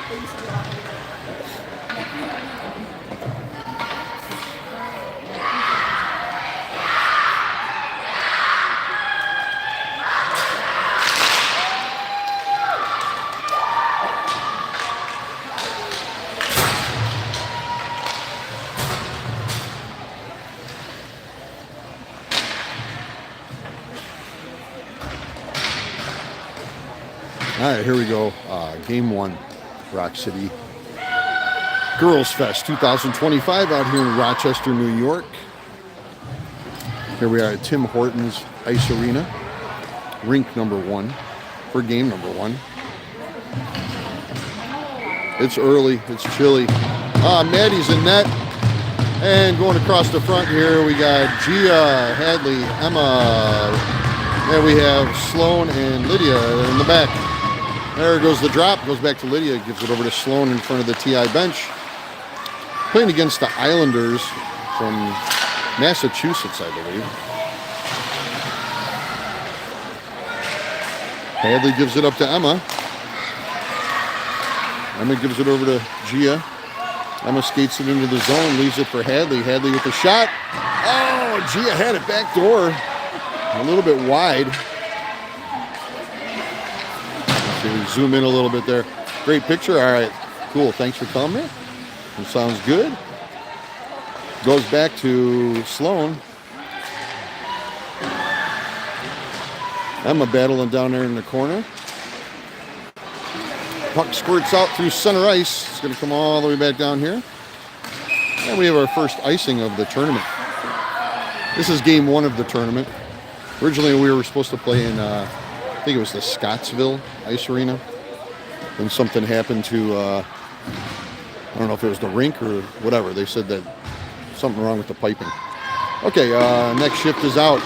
All right, here we go. Game 1, Roc City Girls Fest 2025 out here in Rochester, New York. Here we are at Tim Hortons Ice Arena, rink number 1 for game number 1. It's early, it's chilly. Maddie's in net. And going across the front here, we got Gia, Hadley, Emma. There we have Sloan and Lydia in the back. There goes the drop, goes back to Lydia, gives it over to Sloan in front of the TI bench. Playing against the Islanders from Massachusetts, I believe. Hadley gives it up to Emma. Emma gives it over to Gia. Emma skates it into the zone, leaves it for Hadley. Hadley with the shot. Oh, Gia had it back door. A little bit wide. Zoom in a little bit there. Great picture. All right, cool. Thanks for coming. It sounds good. Goes back to Sloan. Emma battling down there in the corner. Puck squirts out through center ice. It's going to come all the way back down here. And we have our first icing of the tournament. This is game 1 of the tournament. Originally, we were supposed to play in, I think it was the Scottsville Ice Arena. Then something happened to, I don't know if it was the rink or whatever. They said that something wrong with the piping. Okay, next shift is out.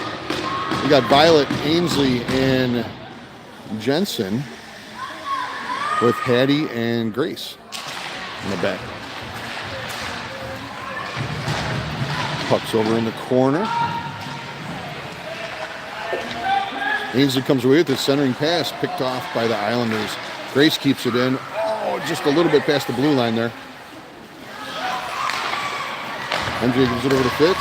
We got Violet, Ainsley, and Jensen with Hattie and Grace in the back. Puck's over in the corner. Ainsley comes away with it, centering pass, picked off by the Islanders. Grace keeps it in. Oh, just a little bit past the blue line there. MJ gives it over to Fitz.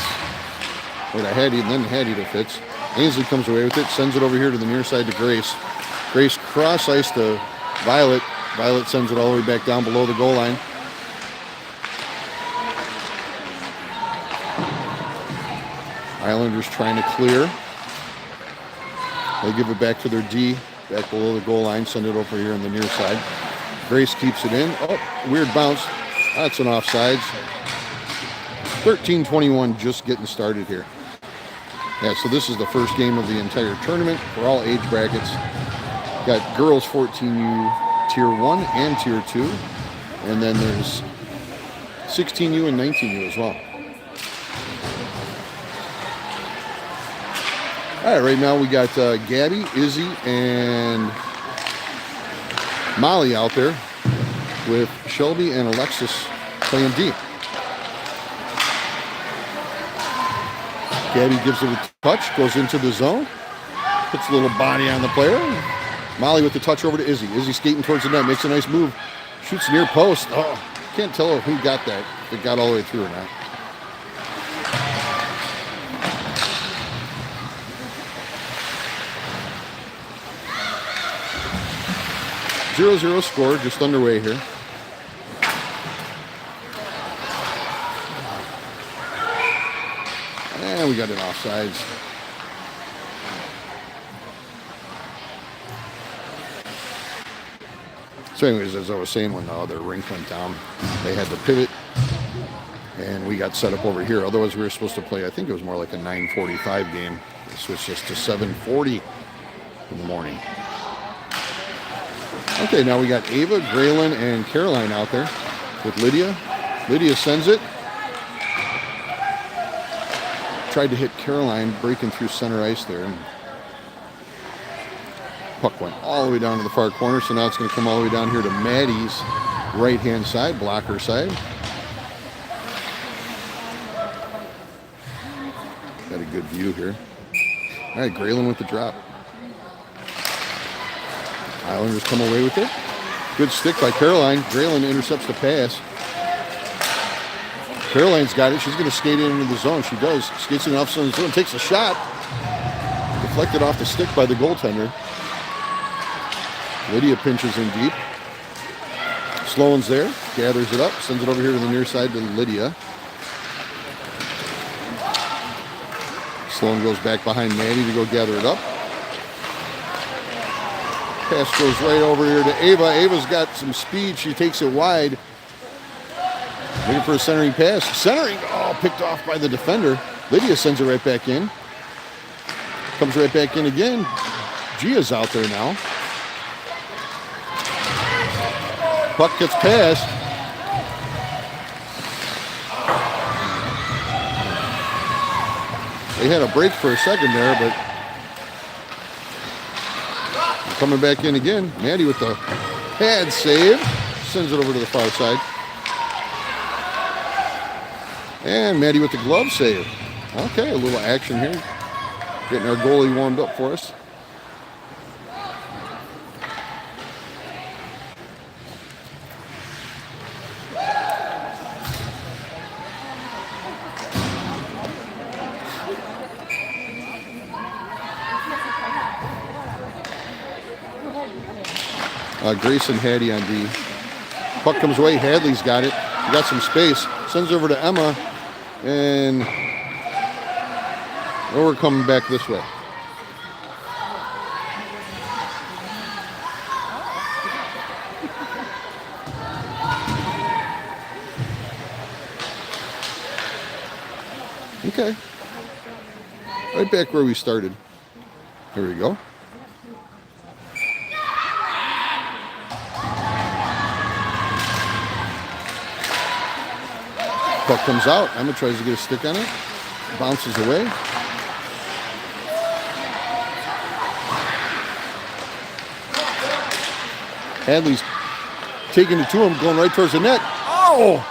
Or to Hattie, and then Hattie to Fitz. Ainsley comes away with it, sends it over here to the near side to Grace. Grace cross ice to Violet. Violet sends it all the way back down below the goal line. Islanders trying to clear. They give it back to their D, back below the goal line, send it over here on the near side. Grace keeps it in. Oh, weird bounce. That's an offsides. 13-21, just getting started here. Yeah, so this is the first game of the entire tournament for all age brackets. Got girls 14U Tier 1 and Tier 2. And then there's 16U and 19U as well. All right, right now we got Gabby, Izzy, and Molly out there with Shelby and Alexis playing D. Gabby gives it a touch, goes into the zone, puts a little body on the player. Molly with the touch over to Izzy. Izzy skating towards the net, makes a nice move, shoots near post. Oh, can't tell who got that, if it got all the way through or not. Zero score, just underway here. And we got an offsides. So anyways, as I was saying, when the other rink went down, they had to pivot. And we got set up over here. Otherwise, we were supposed to play, I think it was more like a 9:45 game. They switched us to 7:40 in the morning. Okay, now we got Ava, Graylin, and Caroline out there with Lydia. Lydia sends it. Tried to hit Caroline, breaking through center ice there. Puck went all the way down to the far corner, so now it's going to come all the way down here to Maddie's right-hand side, blocker side. Got a good view here. All right, Graylin with the drop. Islanders come away with it. Good stick by Caroline. Graylin intercepts the pass. Caroline's got it. She's going to skate in into the zone. She does. Skates in off the zone. Takes a shot. Deflected off the stick by the goaltender. Lydia pinches in deep. Sloan's there. Gathers it up. Sends it over here to the near side to Lydia. Sloan goes back behind Maddie to go gather it up. Pass goes right over here to Ava. Ava's got some speed. She takes it wide. Looking for a centering pass. Centering. Oh, picked off by the defender. Lydia sends it right back in. Comes right back in again. Gia's out there now. Puck gets passed. They had a break for a second there, but coming back in again. Maddie with the pad save. Sends it over to the far side. And Maddie with the glove save. Okay, a little action here. Getting our goalie warmed up for us. Grayson Hattie on D. Puck comes away. Hadley's got it. He got some space. Sends it over to Emma. And we're coming back this way. Okay. Right back where we started. Here we go. Puck comes out. Emma tries to get a stick on it. Bounces away. Hadley's taking it to him, going right towards the net. Oh!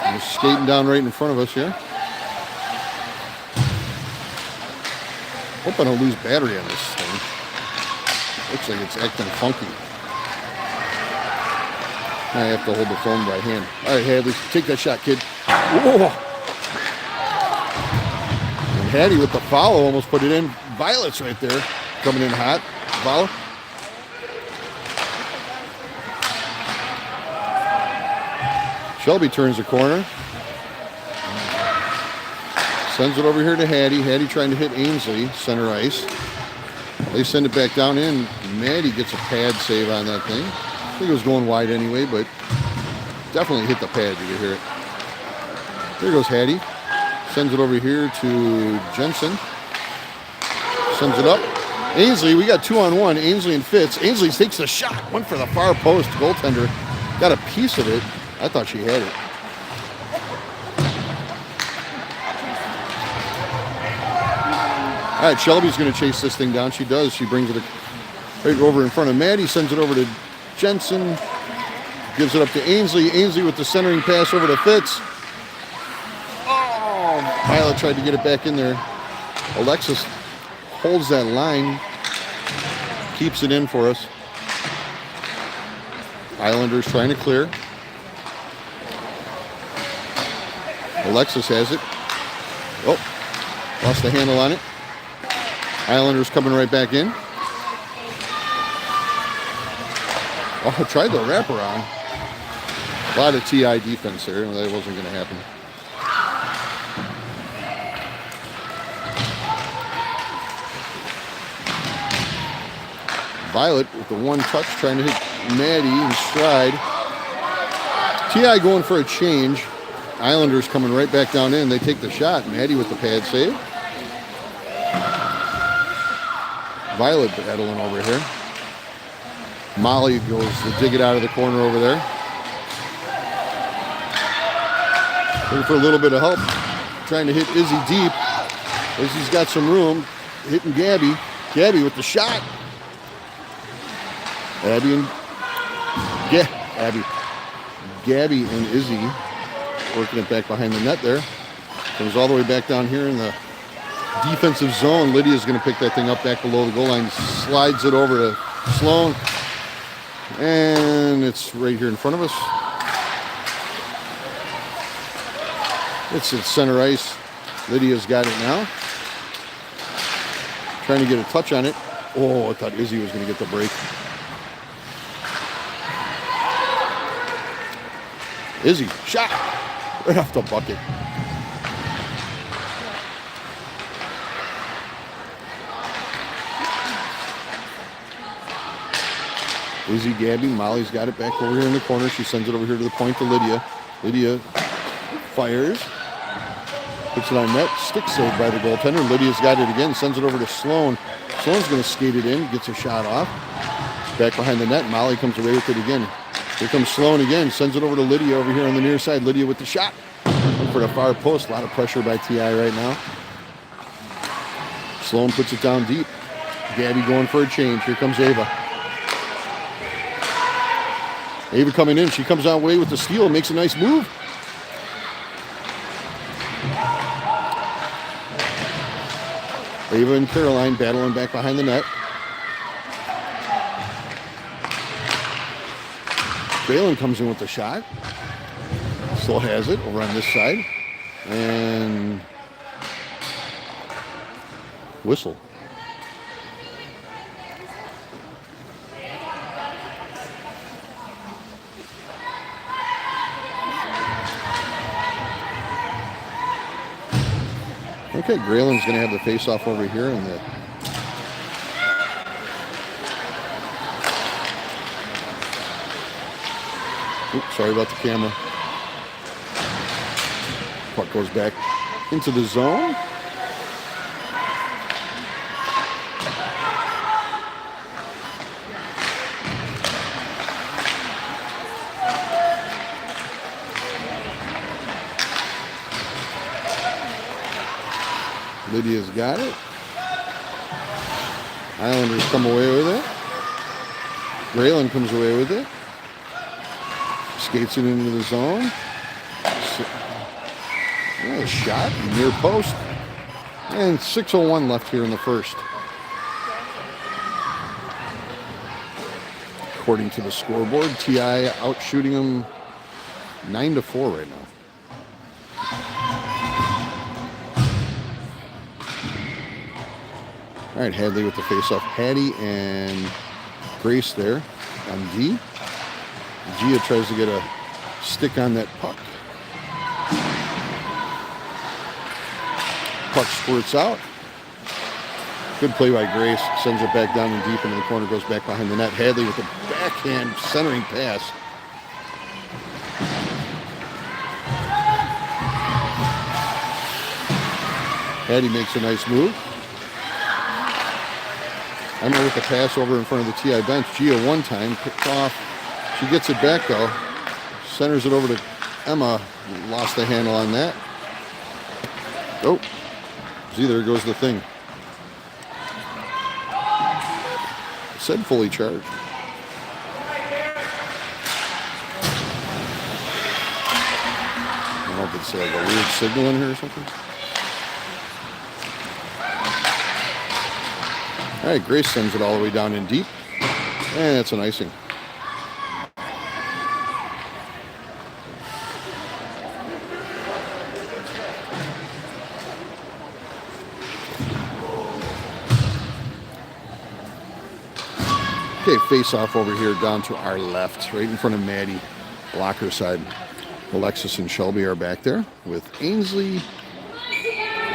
They're skating down right in front of us here. Hope I don't lose battery on this thing. Looks like it's acting funky. I have to hold the phone by hand. All right, Hadley, take that shot, kid. Whoa! And Hattie with the follow almost put it in. Violet's right there, coming in hot. Follow. Shelby turns the corner. Sends it over here to Hattie. Hattie trying to hit Ainsley, center ice. They send it back down in. Maddie gets a pad save on that thing. I think it was going wide anyway, but definitely hit the pad. You can hear it. There goes Hattie. Sends it over here to Jensen. Sends it up. Ainsley, we got 2-on-1. Ainsley and Fitz. Ainsley takes the shot. Went for the far post. Goaltender got a piece of it. I thought she had it. All right, Shelby's going to chase this thing down. She does. She brings it right over in front of Maddie. Sends it over to Jensen. Gives it up to Ainsley. Ainsley with the centering pass over to Fitz. Oh! Violet tried to get it back in there. Alexis holds that line. Keeps it in for us. Islanders trying to clear. Alexis has it. Oh, lost the handle on it. Islanders coming right back in. Oh, tried the wraparound. A lot of TI defense there. That wasn't going to happen. Violet with the one touch trying to hit Maddie in stride. TI going for a change. Islanders coming right back down in. They take the shot. Maddie with the pad save. Violet battling over here. Molly goes to dig it out of the corner over there. Looking for a little bit of help. Trying to hit Izzy deep. Izzy's got some room. Hitting Gabby. Gabby with the shot. Gabby and Izzy working it back behind the net there. Comes all the way back down here in the defensive zone. Lydia's going to pick that thing up back below the goal line. Slides it over to Sloan. And it's right here in front of us. It's at center ice. Lydia's got it now. Trying to get a touch on it. Oh, I thought Izzy was going to get the break. Izzy, shot! Right off the bucket. Izzy, Gabby, Molly's got it back over here in the corner. She sends it over here to the point to Lydia. Lydia fires. Puts it on net. Stick saved by the goaltender. Lydia's got it again. Sends it over to Sloan. Sloan's going to skate it in. Gets a shot off. Back behind the net. Molly comes away with it again. Here comes Sloan again. Sends it over to Lydia over here on the near side. Lydia with the shot. For the far post. A lot of pressure by TI right now. Sloan puts it down deep. Gabby going for a change. Here comes Ava. Ava coming in. She comes out way with the steal. Makes a nice move. Ava and Caroline battling back behind the net. Braylon comes in with the shot. Still has it over on this side. And whistle. Okay, Grayland's going to have the face-off over here. And the oops, sorry about the camera. Puck goes back into the zone. Lydia's got it. Islanders come away with it. Grayland comes away with it. Skates it into the zone. Yeah, shot near post. And 6:01 left here in the first. According to the scoreboard, TI out shooting them 9-4 right now. All right, Hadley with the face-off. Hattie and Grace there on D. Gia tries to get a stick on that puck. Puck squirts out. Good play by Grace. Sends it back down and deep into the corner. Goes back behind the net. Hadley with a backhand centering pass. Hattie makes a nice move. Emma with the pass over in front of the TI bench. Gia one time picked off. She gets it back though. Centers it over to Emma. Lost the handle on that. Oh, see, there goes the thing. It said fully charged. I don't know if it's like a weird signal in here or something. All right, Grace sends it all the way down in deep. And that's an icing. Okay, face off over here down to our left, right in front of Maddie. Blocker side. Alexis and Shelby are back there with Ainsley,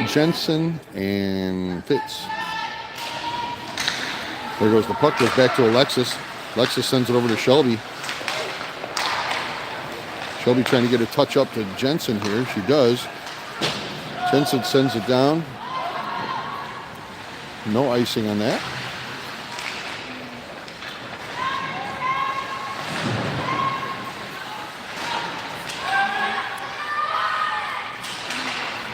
Jensen, and Fitz. There goes the puck, goes back to Alexis. Alexis sends it over to Shelby. Shelby trying to get a touch up to Jensen here. She does. Jensen sends it down. No icing on that.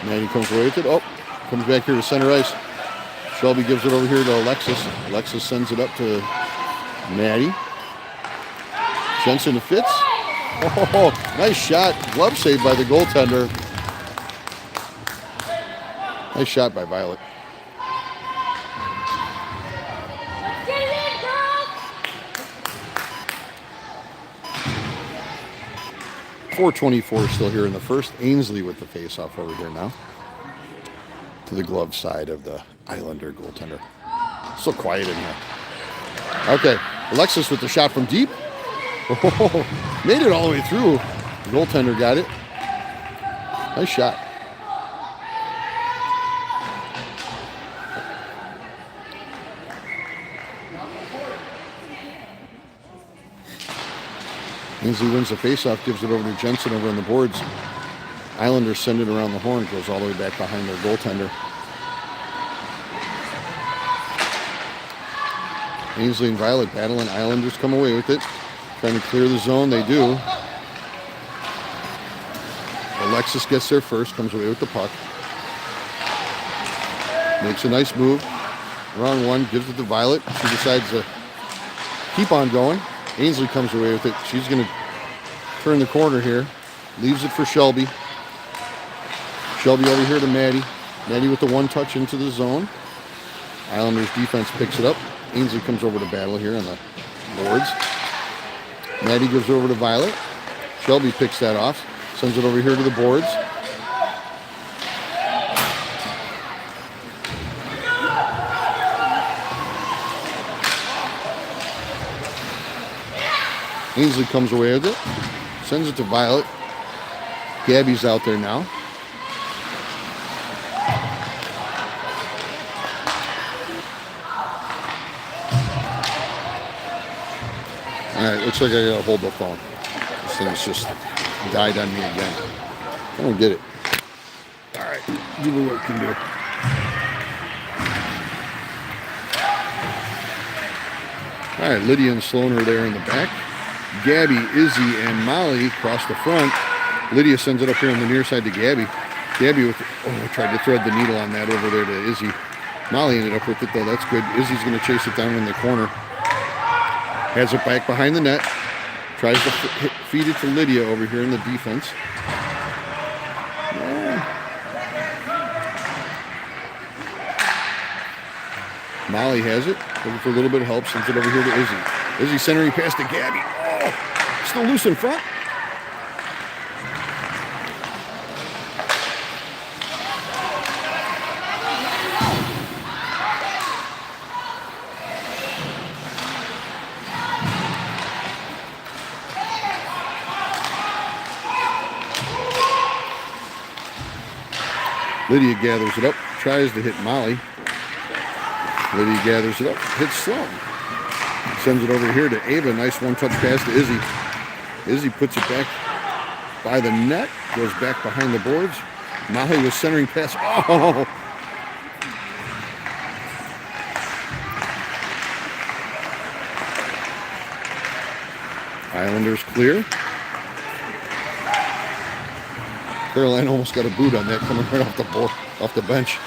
Maddie comes away with it. Oh, comes back here to center ice. Shelby gives it over here to Alexis. Alexis sends it up to Maddie. Jensen to Fitz. Oh, nice shot. Glove save by the goaltender. Nice shot by Violet. Get it in, girls! 4:24 still here in the first. Ainsley with the face-off over here now. To the glove side of the Islander goaltender. So quiet in here. Okay, Alexis with the shot from deep. Oh, made it all the way through. The goaltender got it. Nice shot. Ainsley wins the faceoff, gives it over to Jensen over on the boards. Islanders send it around the horn, goes all the way back behind their goaltender. Ainsley and Violet battling. Islanders come away with it. Trying to clear the zone. They do. Alexis gets there first, comes away with the puck. Makes a nice move. Round one, gives it to Violet. She decides to keep on going. Ainsley comes away with it. She's going to turn the corner here. Leaves it for Shelby. Shelby over here to Maddie. Maddie with the one touch into the zone. Islanders defense picks it up. Ainsley comes over to battle here on the boards. Maddie gives over to Violet. Shelby picks that off. Sends it over here to the boards. Ainsley comes away with it. Sends it to Violet. Gabby's out there now. Alright, looks like I gotta hold the phone. This thing's just died on me again. I don't get it. Alright, do what it can do. Alright, Lydia and Sloan are there in the back. Gabby, Izzy, and Molly cross the front. Lydia sends it up here on the near side to Gabby. Gabby with, tried to thread the needle on that over there to Izzy. Molly ended up with it though, that's good. Izzy's going to chase it down in the corner. Has it back behind the net. Tries to feed it to Lydia over here in the defense. Yeah. Molly has it. Looking for a little bit of help. Sends it over here to Izzy. Izzy centering pass to Gabby. Oh, still loose in front. Lydia gathers it up, tries to hit Molly. Lydia gathers it up, hits Sloan. Sends it over here to Ava. Nice one-touch pass to Izzy. Izzy puts it back by the net, goes back behind the boards. Molly was centering pass. Oh! Islanders clear. Caroline almost got a boot on that coming right off the board, off the bench.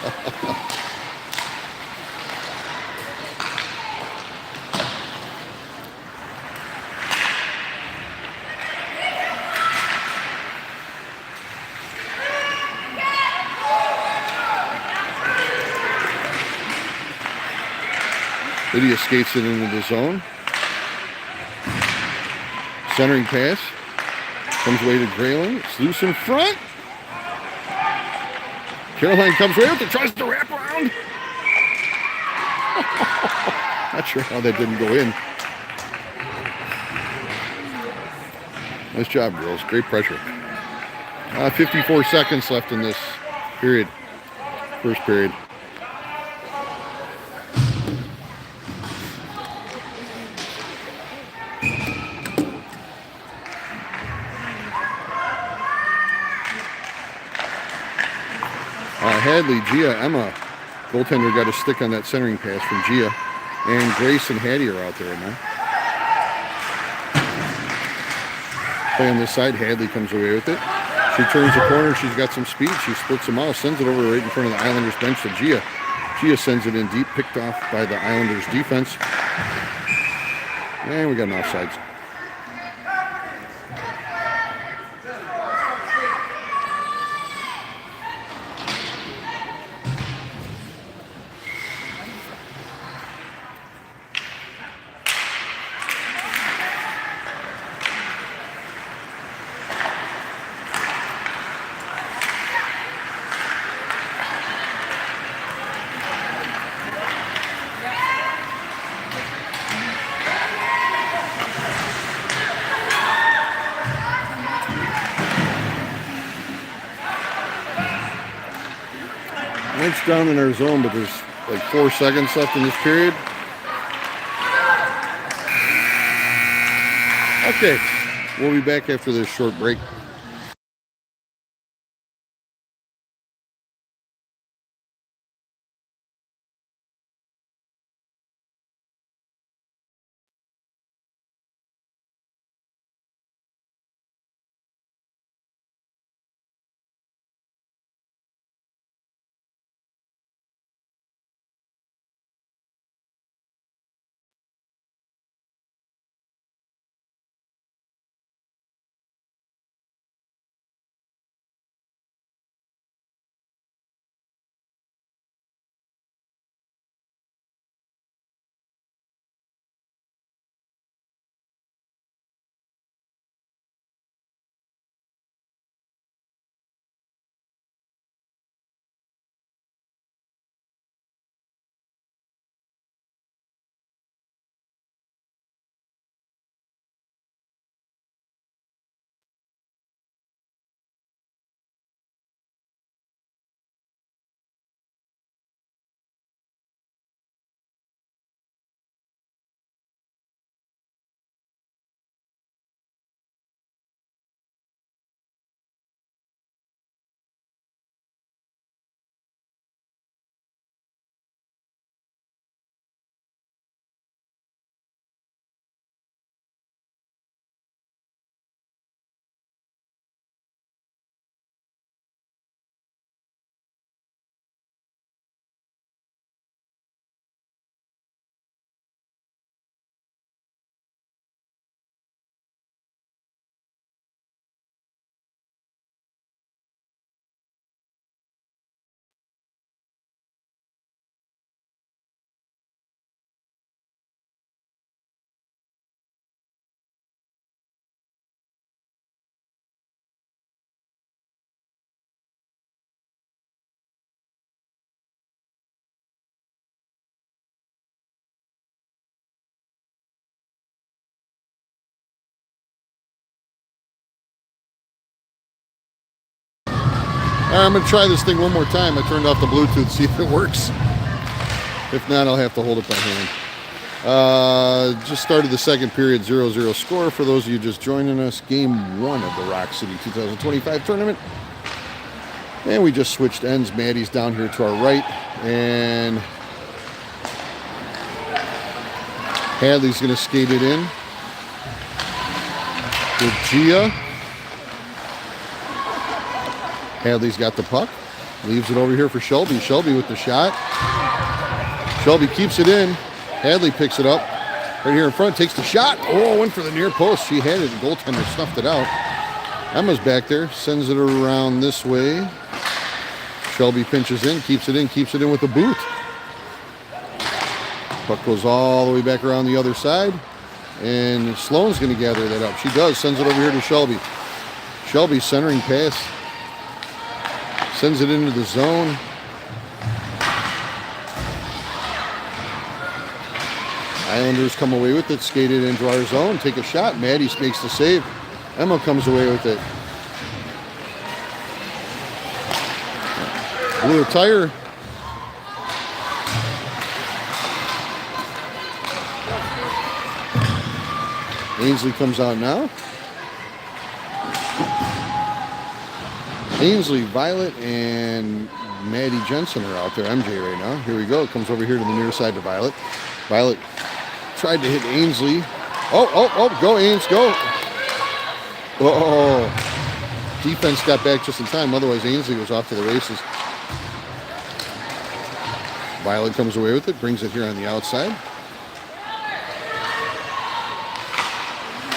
Lydia skates it into the zone. Centering pass. Comes away to Grayling. It's loose in front. Caroline comes away with it, tries to wrap around. Not sure how that didn't go in. Nice job, girls. Great pressure. 54 seconds left in this period. First period. Hadley, Gia, Emma. Goaltender got a stick on that centering pass from Gia. And Grace and Hattie are out there now. Play on this side, Hadley comes away with it. She turns the corner, she's got some speed, she splits them out, sends it over right in front of the Islanders bench to Gia. Gia sends it in deep, picked off by the Islanders defense. And we got an offsides. down in our zone, but there's like 4 seconds left in this period. Okay, we'll be back after this short break. All right, I'm going to try this thing one more time. I turned off the Bluetooth, see if it works. If not, I'll have to hold it by hand. Just started the second period, 0-0 score. For those of you just joining us, game 1 of the Roc City 2025 tournament. And we just switched ends. Maddie's down here to our right. And Hadley's going to skate it in with Gia. Hadley's got the puck. Leaves it over here for Shelby. Shelby with the shot. Shelby keeps it in. Hadley picks it up. Right here in front, takes the shot. Oh, went for the near post. She had it. The goaltender snuffed it out. Emma's back there. Sends it around this way. Shelby pinches in. Keeps it in with the boot. Puck goes all the way back around the other side. And Sloan's going to gather that up. She does. Sends it over here to Shelby. Shelby centering pass. Sends it into the zone. Islanders come away with it, skate it into our zone, take a shot. Maddie makes the save. Emma comes away with it. Blew a tire. Ainsley comes out now. Ainsley, Violet, and Maddie Jensen are out there. MJ right now. Here we go. Comes over here to the near side to Violet. Violet tried to hit Ainsley. Oh, go Ames, go. Oh, defense got back just in time. Otherwise, Ainsley was off to the races. Violet comes away with it, brings it here on the outside.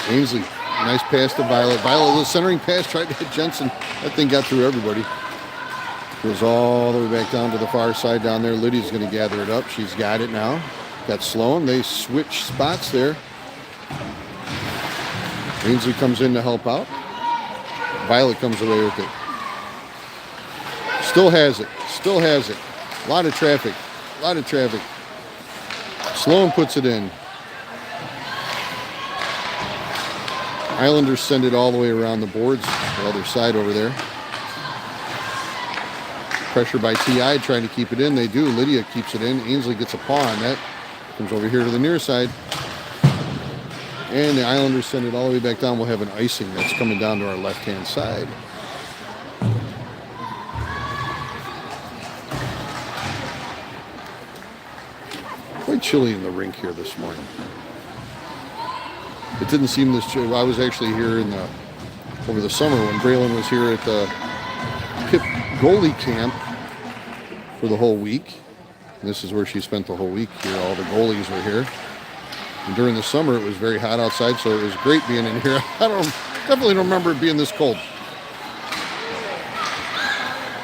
Ainsley, nice pass to Violet. Violet, the centering pass, tried to hit Jensen. That thing got through everybody. Goes all the way back down to the far side down there. Lydia's going to gather it up. She's got it now. Got Sloan. They switch spots there. Ainsley comes in to help out. Violet comes away with it. Still has it. Still has it. A lot of traffic. A lot of traffic. Sloan puts it in. Islanders send it all the way around the boards, the other side over there. Pressure by T.I. trying to keep it in. They do. Lydia keeps it in. Ainsley gets a paw on that. Comes over here to the near side. And the Islanders send it all the way back down. We'll have an icing that's coming down to our left-hand side. Quite chilly in the rink here this morning. It didn't seem this chilly. I was actually here over the summer when Braylon was here at the Pip goalie camp for the whole week. And this is where she spent the whole week here. All the goalies were here. And during the summer, it was very hot outside, so it was great being in here. Definitely don't remember it being this cold.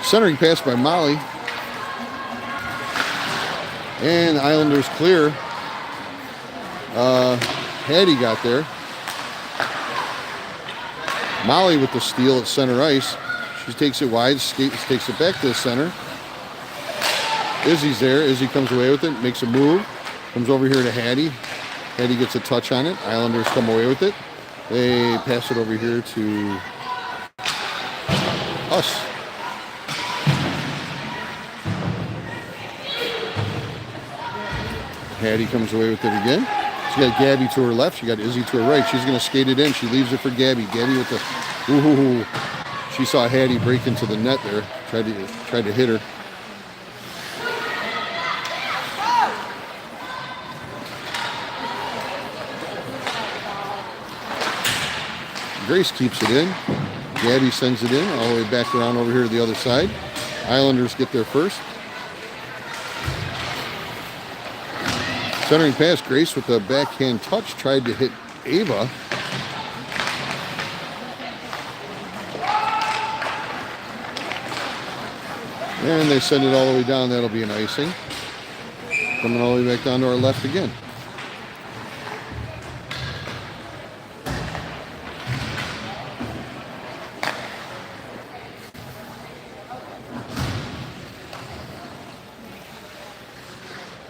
Centering pass by Molly. And Islanders clear. Hattie got there. Molly with the steal at center ice. She takes it wide, takes it back to the center. Izzy's there. Izzy comes away with it, makes a move. Comes over here to Hattie. Hattie gets a touch on it. Islanders come away with it. They pass it over here to us. Hattie comes away with it again. She got Gabby to her left. She got Izzy to her right. She's going to skate it in. She leaves it for Gabby. Gabby with the... Ooh. She saw Hattie break into the net there. Tried to hit her. Grace keeps it in. Gabby sends it in all the way back around over here to the other side. Islanders get there first. Centering pass, Grace with the backhand touch tried to hit Ava. And they send it all the way down. That'll be an icing. Coming all the way back down to our left again.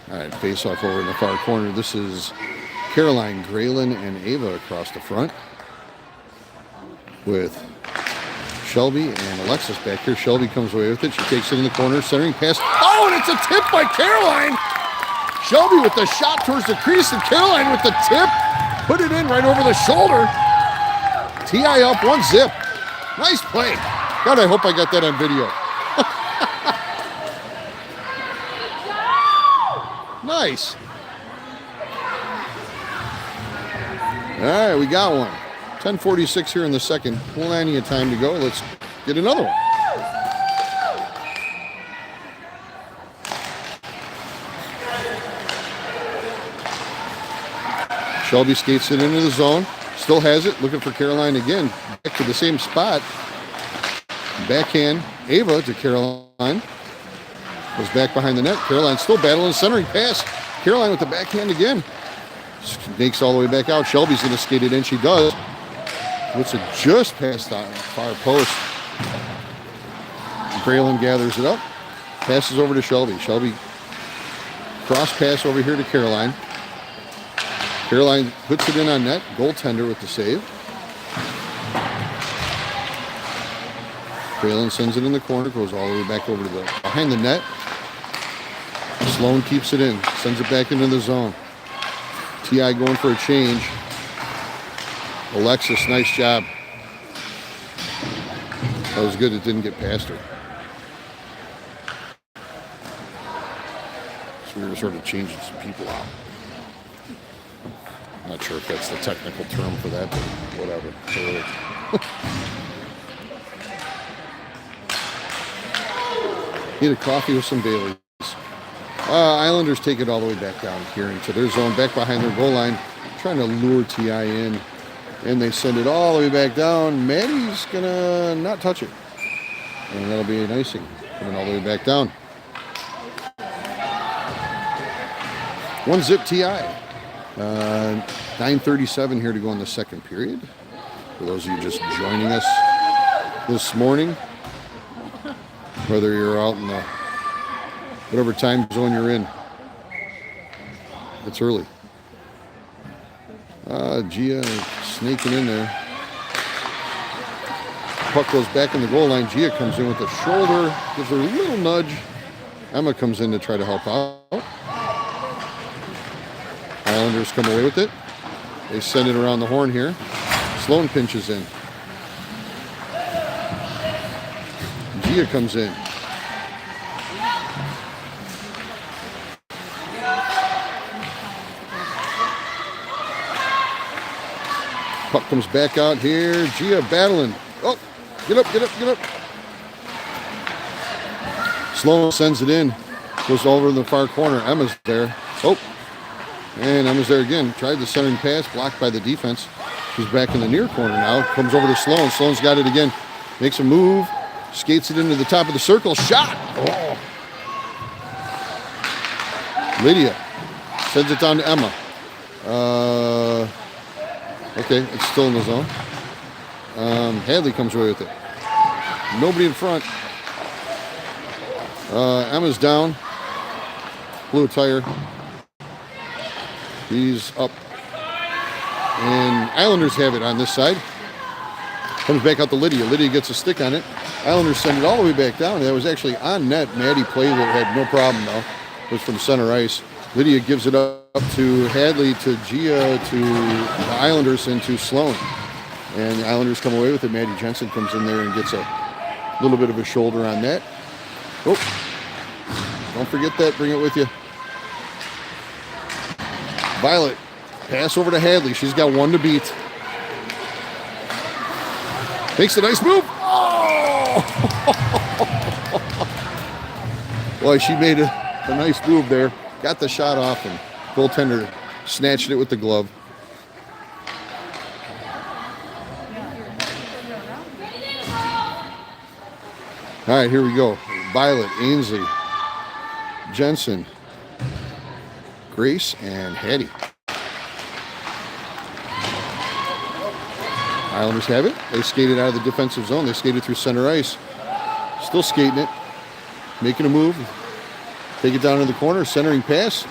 All right, face off over in the far corner. This is Caroline, Graylin, and Ava across the front with Shelby and Alexis back here. Shelby comes away with it. She takes it in the corner, centering pass. Oh, and it's a tip by Caroline. Shelby with the shot towards the crease, and Caroline with the tip. Put it in right over the shoulder. T.I. up 1-0. Nice play. God, I hope I got that on video. Nice. All right, we got one. 10:46 here in the second. Plenty of time to go. Let's get another one. Shelby skates it into the zone. Still has it. Looking for Caroline again. Back to the same spot. Backhand. Ava to Caroline. Goes back behind the net. Caroline still battling, centering pass. Caroline with the backhand again. Makes all the way back out. Shelby's going to skate it in. She does. Puts it just past the far post. Braylon gathers it up. Passes over to Shelby. Shelby cross pass over here to Caroline. Caroline puts it in on net. Goaltender with the save. Braylon sends it in the corner. Goes all the way back over to the behind the net. Sloan keeps it in, sends it back into the zone. T.I. going for a change. Alexis, nice job. That was good, it didn't get past her. So we were sort of changing some people out. Not sure if that's the technical term for that, but whatever. Need a coffee with some Baileys. Islanders take it all the way back down here into their zone, back behind their goal line, trying to lure T.I. in. And they send it all the way back down. Maddie's going to not touch it. And that'll be an icing coming all the way back down. 1-0 T.I. 9:37 here to go in the second period. For those of you just joining us this morning, whether you're out in the whatever time zone you're in, it's early. Gia snaking in there. puck goes back in the goal line. Gia comes in with the shoulder, gives her a little nudge. Emma comes in to try to help out. Islanders come away with it. They send it around the horn here. Sloan pinches in. Gia comes in. Puck comes back out here. Gia battling. Oh, get up, get up, get up. Sloan sends it in. Goes over in the far corner. Emma's there. Oh, and Emma's there again. Tried the centering pass, blocked by the defense. She's back in the near corner now. Comes over to Sloan. Sloan's got it again. Makes a move. Skates it into the top of the circle. Shot! Oh. Lydia sends it down to Emma. Okay, it's still in the zone. Hadley comes away with it. Nobody in front. Emma's down. Blew a tire. He's up. And Islanders have it on this side. Comes back out to Lydia. Lydia gets a stick on it. Islanders send it all the way back down. That was actually on net. Maddie played it, had no problem though. It was from center ice. Lydia gives it up to Hadley, to Gia, to the Islanders, and to Sloan. And the Islanders come away with it. Maddie Jensen comes in there and gets a little bit of a shoulder on that. Oh, don't forget that. Bring it with you. Violet, pass over to Hadley. She's got one to beat. Makes a nice move. Oh! Boy, she made a nice move there. Got the shot off, and goaltender snatched it with the glove. All right, here we go. Violet, Ainsley, Jensen, Grace, and Hattie. Islanders have it. They skated out of the defensive zone. They skated through center ice. Still skating it. Making a move. Take it down in the corner. Centering pass.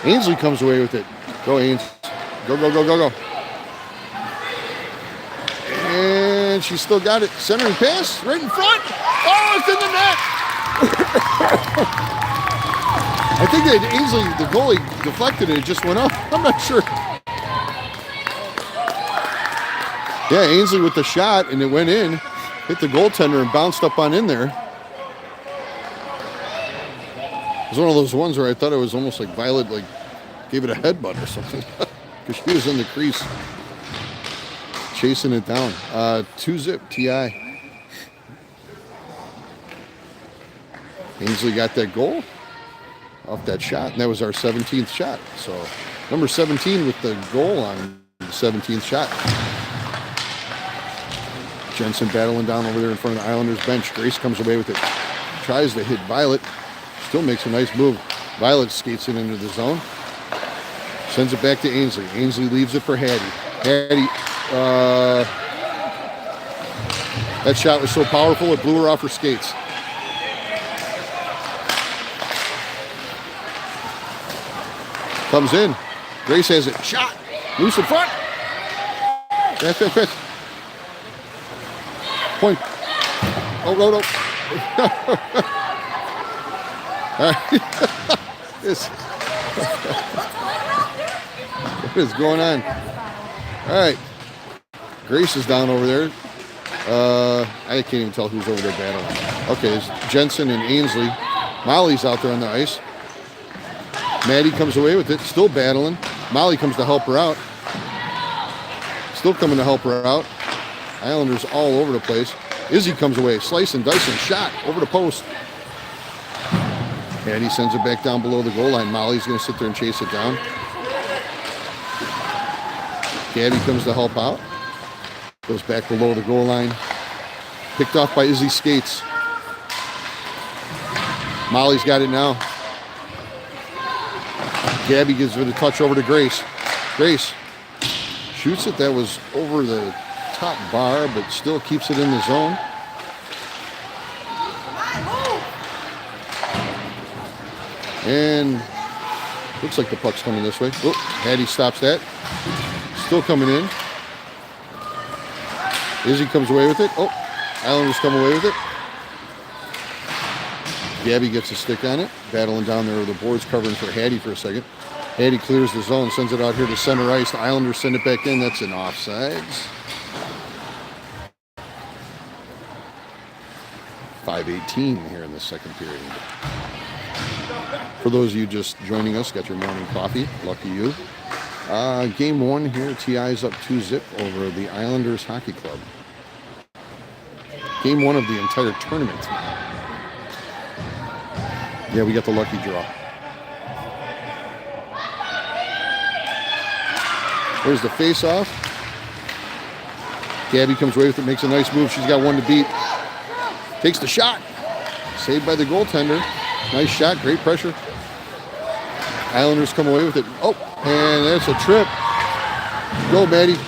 Ainsley comes away with it. Go, Ains. Go, go, go, go, go. And she's still got it. Centering pass. Right in front. Oh, it's in the net. I think that Ainsley, the goalie, deflected it. It just went up. I'm not sure. Yeah, Ainsley with the shot, and it went in, hit the goaltender, and bounced up on in there. It was one of those ones where I thought it was almost like Violet gave it a headbutt or something, because she was in the crease, chasing it down. 2-zip TI. Ainsley got that goal off that shot, and that was our 17th shot. So number 17 with the goal on the 17th shot. Jensen battling down over there in front of the Islanders bench. Grace comes away with it. Tries to hit Violet. Still makes a nice move. Violet skates it into the zone. Sends it back to Ainsley. Ainsley leaves it for Hattie. Hattie, that shot was so powerful it blew her off her skates. Comes in. Grace has it. Shot. Loose in front. Pass. Point. Oh, no. What is going on? All right. Grace is down over there. I can't even tell who's over there battling. Okay, it's Jensen and Ainsley. Molly's out there on the ice. Maddie comes away with it, still battling. Molly comes to help her out. Still coming to help her out. Islanders all over the place. Izzy comes away, slice and dice and shot over the post. Maddie sends it back down below the goal line. Molly's going to sit there and chase it down. Gabby comes to help out. Goes back below the goal line. Picked off by Izzy skates. Molly's got it now. Gabby gives it a touch over to Grace. Grace shoots it. That was over the top bar, but still keeps it in the zone. And looks like the puck's coming this way. Oh, Hattie stops that. Still coming in. Izzy comes away with it. Oh, Islanders come away with it. Gabby gets a stick on it. Battling down there with the boards, covering for Hattie for a second. Hattie clears the zone, sends it out here to center ice. The Islanders send it back in. That's an offsides. 5:18 here in the second period. For those of you just joining us, got your morning coffee. Lucky you. Game one here, TI's up 2-0 over the Islanders Hockey Club. Game one of the entire tournament. Yeah, we got the lucky draw. There's the face-off. Gabby comes away with it, makes a nice move. She's got one to beat. Takes the shot. Saved by the goaltender. Nice shot, great pressure. Islanders come away with it. Oh, and that's a trip. Go, Maddie.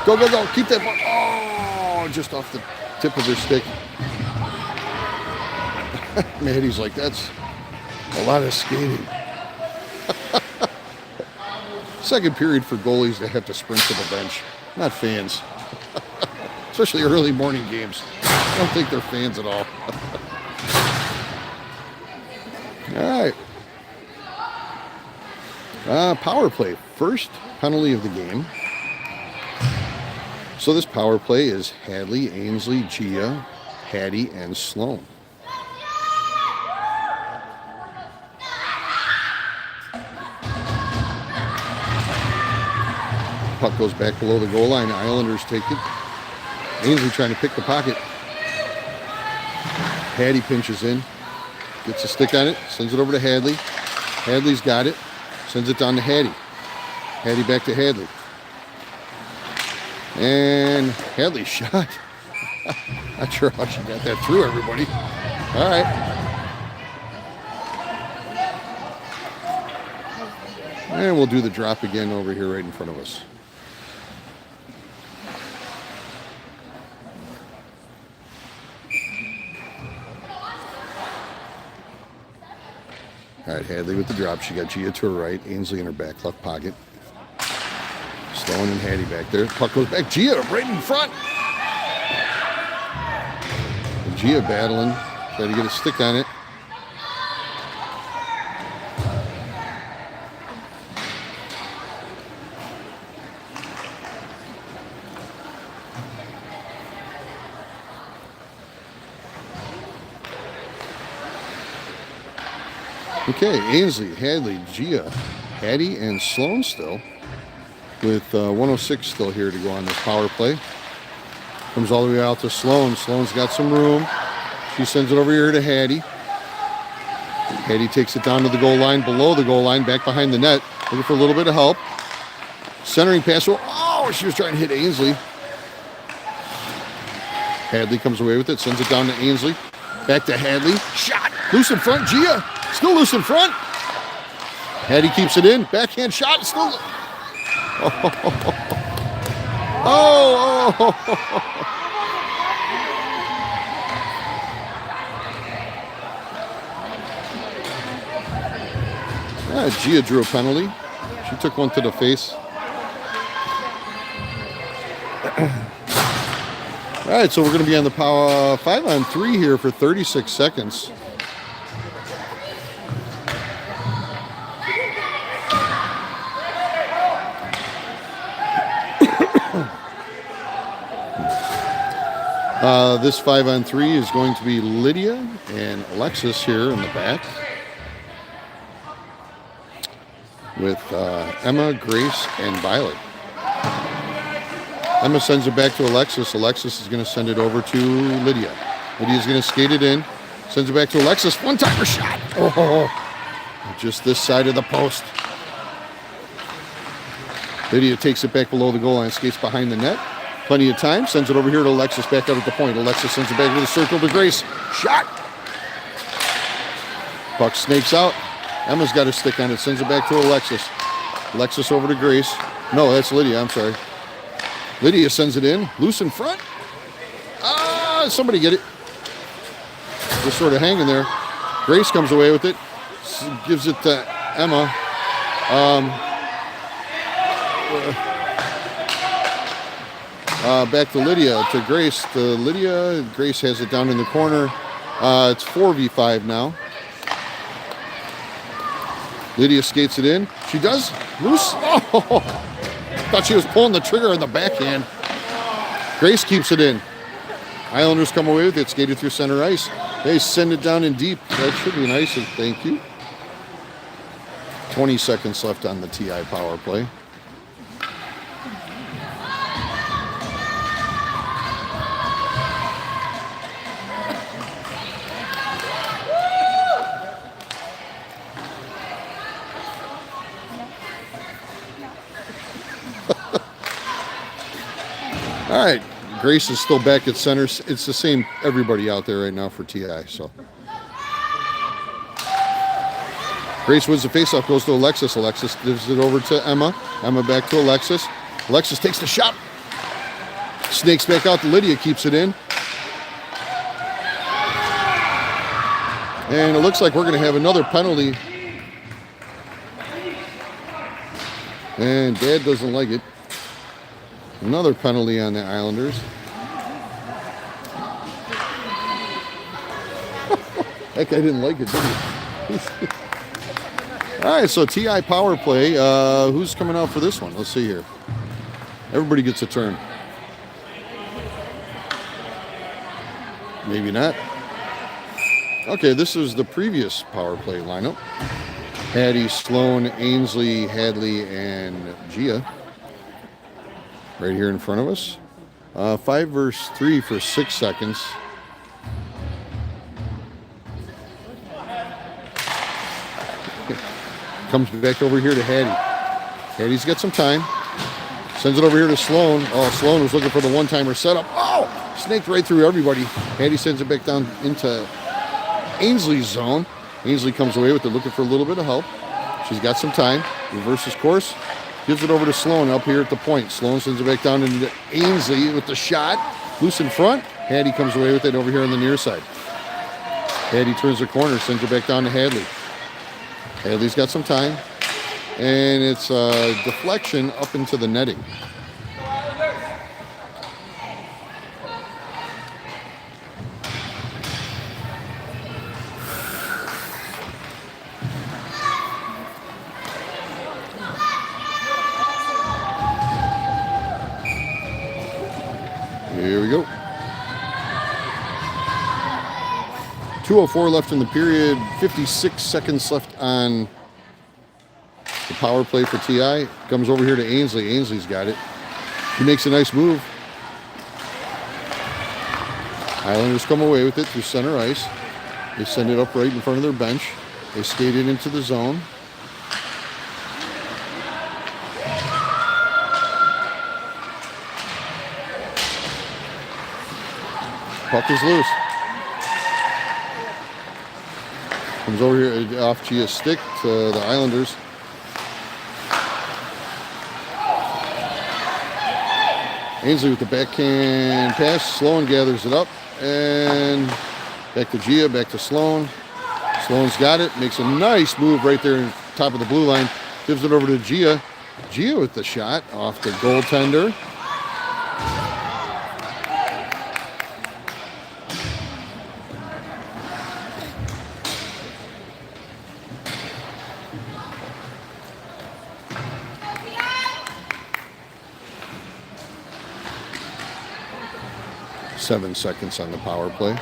Go, go, go. Keep that ball. Oh, just off the tip of her stick. Maddie's like, that's a lot of skating. Second period for goalies, they have to sprint to the bench. Not fans. Especially early morning games. I don't think they're fans at all. All right. Power play. First penalty of the game. So this power play is Hadley, Ainsley, Gia, Hattie, and Sloan. Puck goes back below the goal line. Islanders take it. Ainsley trying to pick the pocket. Hattie pinches in. Gets a stick on it. Sends it over to Hadley. Hadley's got it. Sends it down to Hattie. Hattie back to Hadley. And Hadley shot. Not sure how she got that through everybody. All right. And we'll do the drop again over here right in front of us. All right, Hadley with the drop. She got Gia to her right. Ainsley in her back left pocket. Sloan and Hattie back there. Puck goes back. Gia right in front. And Gia battling. Trying to get a stick on it. Okay, Ainsley, Hadley, Gia, Hattie, and Sloan still. With 106 still here to go on this power play. Comes all the way out to Sloan. Sloan's got some room. She sends it over here to Hattie. Hattie takes it down to the goal line, below the goal line, back behind the net. Looking for a little bit of help. Centering pass. Oh, she was trying to hit Ainsley. Hadley comes away with it, sends it down to Ainsley. Back to Hadley. Shot. Loose in front. Gia. Still loose in front. Hattie keeps it in. Backhand shot. Still. Oh. Gia drew a penalty. She took one to the face. All right, so we're going to be on the power 5-on-3 here for 36 seconds. This 5-on-3 is going to be Lydia and Alexis here in the back. With Emma, Grace, and Violet. Emma sends it back to Alexis. Alexis is going to send it over to Lydia. Lydia's going to skate it in. Sends it back to Alexis. One-timer shot. Oh, just this side of the post. Lydia takes it back below the goal line, skates behind the net. Plenty of time. Sends it over here to Alexis, back out at the point. Alexis sends it back to the circle to Grace. Shot. Puck snakes out. Emma's got a stick on it. Sends it back to Alexis. Alexis over to Grace. No, that's Lydia. I'm sorry. Lydia sends it in. Loose in front. Somebody get it. Just sort of hanging there. Grace comes away with it. Gives it to Emma. Back to Lydia, to Grace. To Lydia. Grace has it down in the corner. It's 4v5 now. Lydia skates it in. She does. Loose. Oh! Thought she was pulling the trigger in the backhand. Grace keeps it in. Islanders come away with it. Skated through center ice. They send it down in deep. That should be nice. Thank you. 20 seconds left on the TI power play. All right, Grace is still back at center. It's the same everybody out there right now for TI. So Grace wins the faceoff, goes to Alexis. Alexis gives it over to Emma. Emma back to Alexis. Alexis takes the shot. Snakes back out to Lydia, keeps it in. And it looks like we're going to have another penalty. And Dad doesn't like it. Another penalty on the Islanders. That guy didn't like it, did he? All right, so TI power play. Who's coming out for this one? Let's see here. Everybody gets a turn. Maybe not. Okay, this is the previous power play lineup. Hattie, Sloan, Ainsley, Hadley, and Gia. Right here in front of us. 5 versus 3 for 6 seconds. Comes back over here to Hattie. Hattie's got some time. Sends it over here to Sloan. Oh, Sloan was looking for the one-timer setup. Oh! Snaked right through everybody. Hattie sends it back down into Ainsley's zone. Ainsley comes away with it, looking for a little bit of help. She's got some time. Reverses course. Gives it over to Sloan up here at the point. Sloan sends it back down into Ainsley with the shot. Loose in front. Hattie comes away with it over here on the near side. Hattie turns the corner, sends it back down to Hadley. Hadley's got some time. And it's a deflection up into the netting. Here we go. 2:04 left in the period. 56 seconds left on the power play for TI. Comes over here to Ainsley. Ainsley's got it. He makes a nice move. Islanders come away with it through center ice. They send it up right in front of their bench. They skate it into the zone. Puck is loose. Comes over here off Gia's stick to the Islanders. Ainsley with the backhand pass. Sloan gathers it up. And back to Gia, back to Sloan. Sloan's got it. Makes a nice move right there in top of the blue line. Gives it over to Gia. Gia with the shot off the goaltender. Seven seconds on the power play.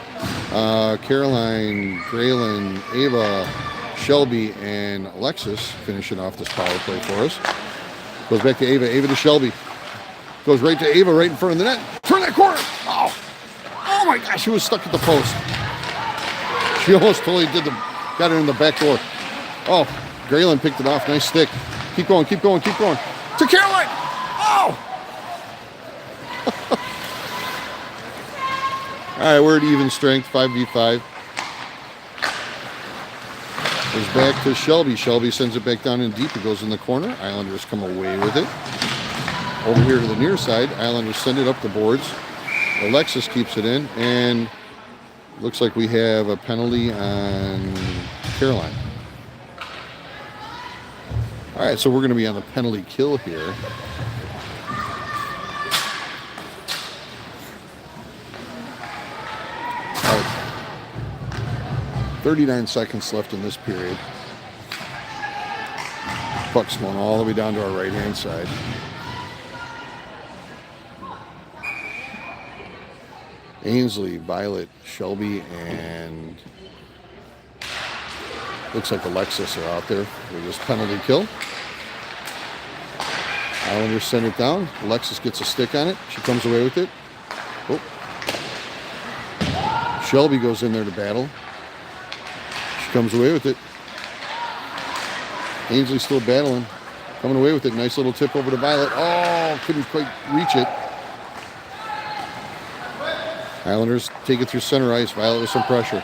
Caroline, Graylin, Ava, Shelby, and Alexis finishing off this power play for us. Goes back to Ava. Ava to Shelby. Goes right to Ava, right in front of the net. Turn that corner. Oh my gosh, she was stuck at the post. She almost totally got it in the back door. Oh, Graylin picked it off. Nice stick. Keep going, keep going, keep going. To Caroline. Oh! All right, we're at even strength, 5v5. Goes back to Shelby. Shelby sends it back down in deep. It goes in the corner. Islanders come away with it. Over here to the near side, Islanders send it up the boards. Alexis keeps it in, and looks like we have a penalty on Caroline. All right, so we're going to be on the penalty kill here. 39 seconds left in this period. Puck's going all the way down to our right-hand side. Ainsley, Violet, Shelby, and looks like Alexis are out there with this penalty kill. Islanders send it down. Alexis gets a stick on it. She comes away with it. Oh. Shelby goes in there to battle. She comes away with it. Ainsley still battling. Coming away with it. Nice little tip over to Violet. Oh, couldn't quite reach it. Islanders take it through center ice. Violet with some pressure.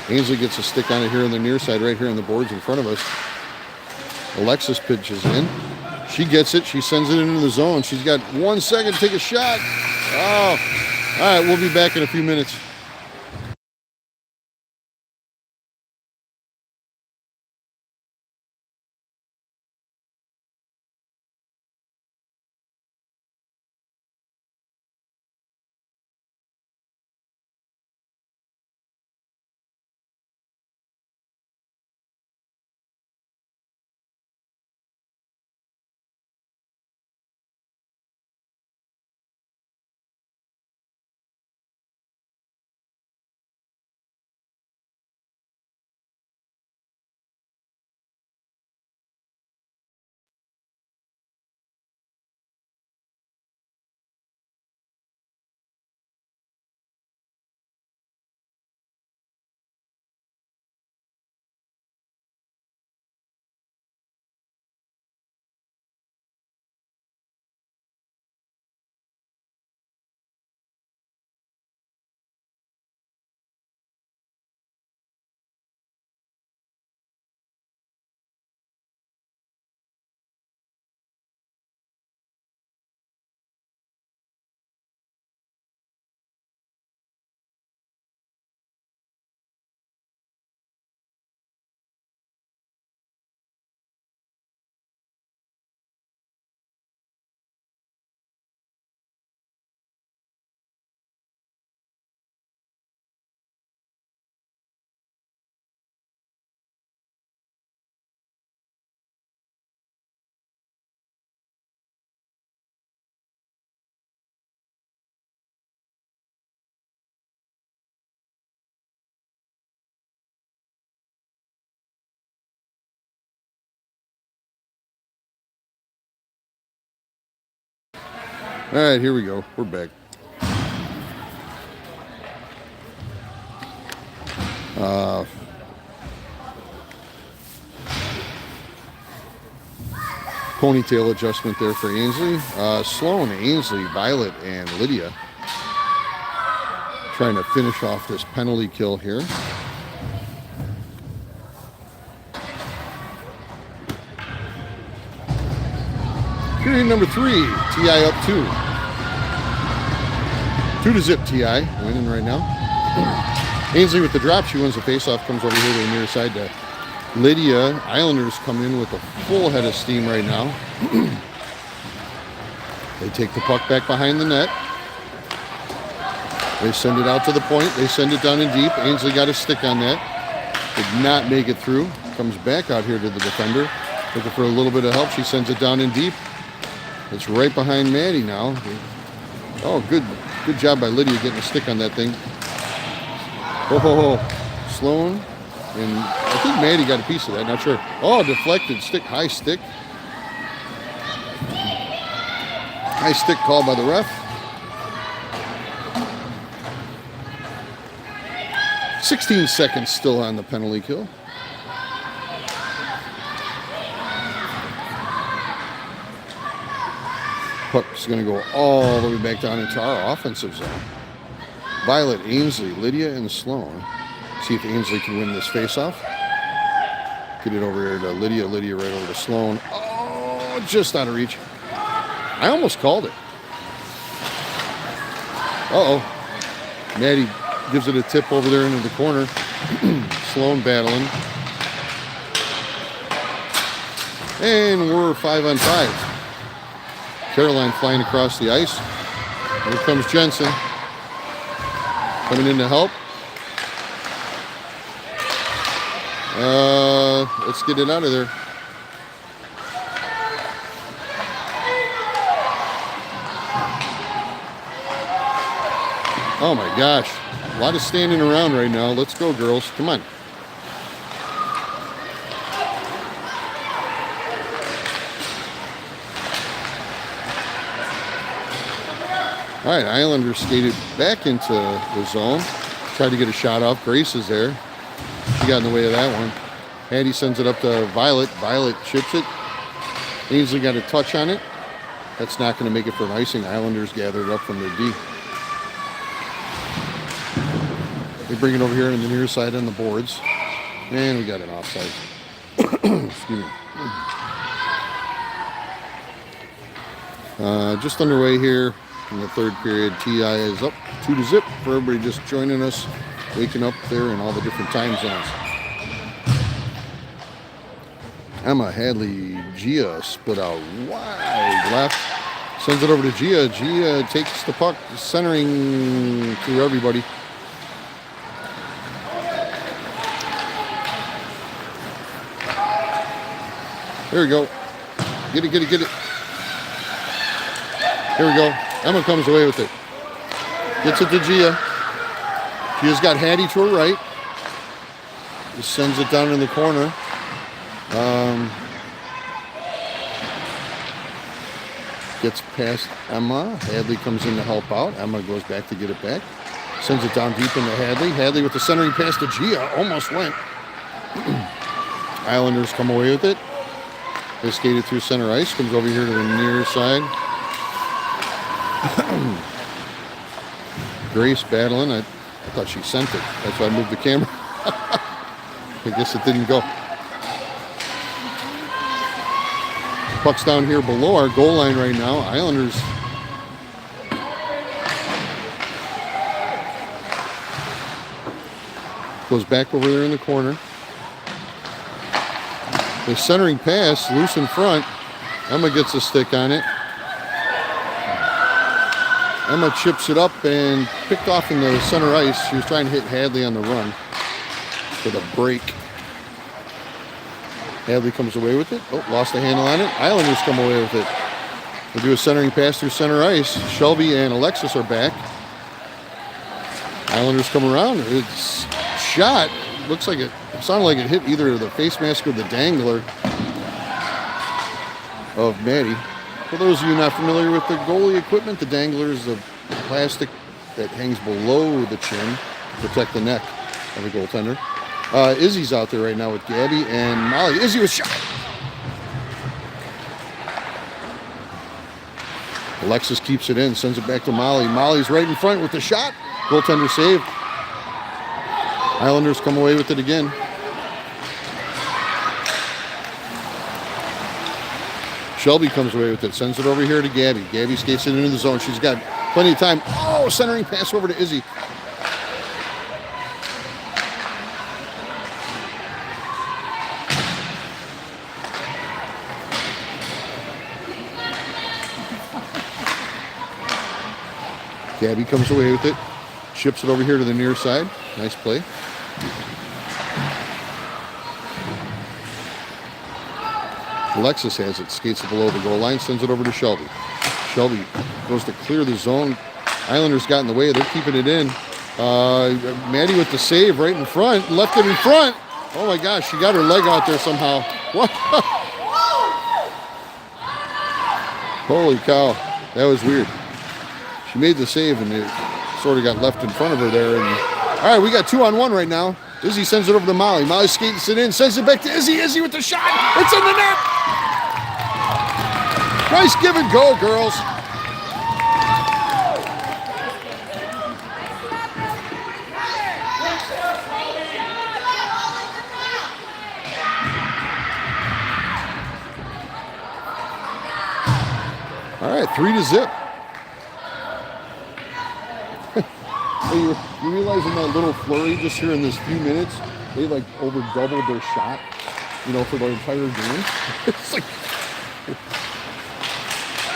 Ainsley gets a stick on it here on the near side, right here on the boards in front of us. Alexis pitches in. She gets it. She sends it into the zone. She's got 1 second to take a shot. Oh, all right. We'll be back in a few minutes. All right, here we go. We're back. Ponytail adjustment there for Ainsley. Sloan, Ainsley, Violet, and Lydia trying to finish off this penalty kill here. Period number 3, TI up 2. 2-0 TI, winning right now. Ainsley with the drop, she wins the faceoff, comes over here to the near side to Lydia. Islanders come in with a full head of steam right now. They take the puck back behind the net. They send it out to the point. They send it down in deep. Ainsley got a stick on that. Did not make it through. Comes back out here to the defender. Looking for a little bit of help. She sends it down in deep. It's right behind Maddie now. Oh, good job by Lydia getting a stick on that thing. Oh, Sloan. And I think Maddie got a piece of that, not sure. Oh, deflected stick, high stick. High stick called by the ref. 16 seconds still on the penalty kill. Puck's going to go all the way back down into our offensive zone. Violet, Ainsley, Lydia, and Sloan. See if Ainsley can win this faceoff. Get it over here to Lydia. Lydia right over to Sloan. Oh, just out of reach. I almost called it. Uh-oh. Maddie gives it a tip over there into the corner. Sloan battling. And we're 5-on-5. Caroline flying across the ice. Here comes Jensen. Coming in to help. Let's get it out of there. Oh my gosh. A lot of standing around right now. Let's go, girls. Come on. All right, Islanders skated back into the zone. Tried to get a shot off. Grace is there. She got in the way of that one. Hattie sends it up to Violet. Violet chips it. Ainsley got a touch on it. That's not going to make it for an icing. Islanders gathered up from their D. They bring it over here on the near side on the boards. And we got an offside. Excuse me. Just underway here in the third period. TI is up 2-0 for everybody just joining us, waking up there in all the different time zones. Emma Hadley, Gia split out wide left. Sends it over to Gia. Gia takes the puck, centering through everybody. There we go. Get it, get it, get it. Here we go. Emma comes away with it. Gets it to Gia. Gia's got Hattie to her right. Just sends it down in the corner. Gets past Emma. Hadley comes in to help out. Emma goes back to get it back. Sends it down deep into Hadley. Hadley with the centering pass to Gia. Almost went. Islanders come away with it. They skated through center ice. Comes over here to the near side. Grace battling. I thought she sent it. That's why I moved the camera. I guess it didn't go. Puck's down here below our goal line right now. Islanders goes back over there in the corner. The centering pass, loose in front. Emma gets a stick on it. Emma chips it up and picked off in the center ice. She was trying to hit Hadley on the run for the break. Hadley comes away with it. Oh, lost the handle on it. Islanders come away with it. They do a centering pass through center ice. Shelby and Alexis are back. Islanders come around. It's shot. Looks like it sounded like it hit either the face mask or the dangler of Maddie. For those of you not familiar with the goalie equipment, the dangler is the plastic that hangs below the chin to protect the neck of the goaltender. Izzy's out there right now with Gabby and Molly. Izzy was shot. Alexis keeps it in, sends it back to Molly. Molly's right in front with the shot. Goaltender saved. Islanders come away with it again. Shelby comes away with it, sends it over here to Gabby. Gabby skates it into the zone. She's got plenty of time. Oh, centering pass over to Izzy. Gabby comes away with it, ships it over here to the near side. Nice play. Alexis has it, skates it below the goal line, sends it over to Shelby. Shelby goes to clear the zone. Islanders got in the way, they're keeping it in. Maddie with the save right in front, left it in front. Oh my gosh, she got her leg out there somehow. What? Holy cow, that was weird. She made the save and it sort of got left in front of her there. And all right, we got 2-on-1 right now. Izzy sends it over to Molly. Molly skates it in, sends it back to Izzy. Izzy with the shot. It's in the net. Nice give and go, girls. All right, 3-0. You realize in that little flurry just here in this few minutes, they like over doubled their shot, for the entire game. It's like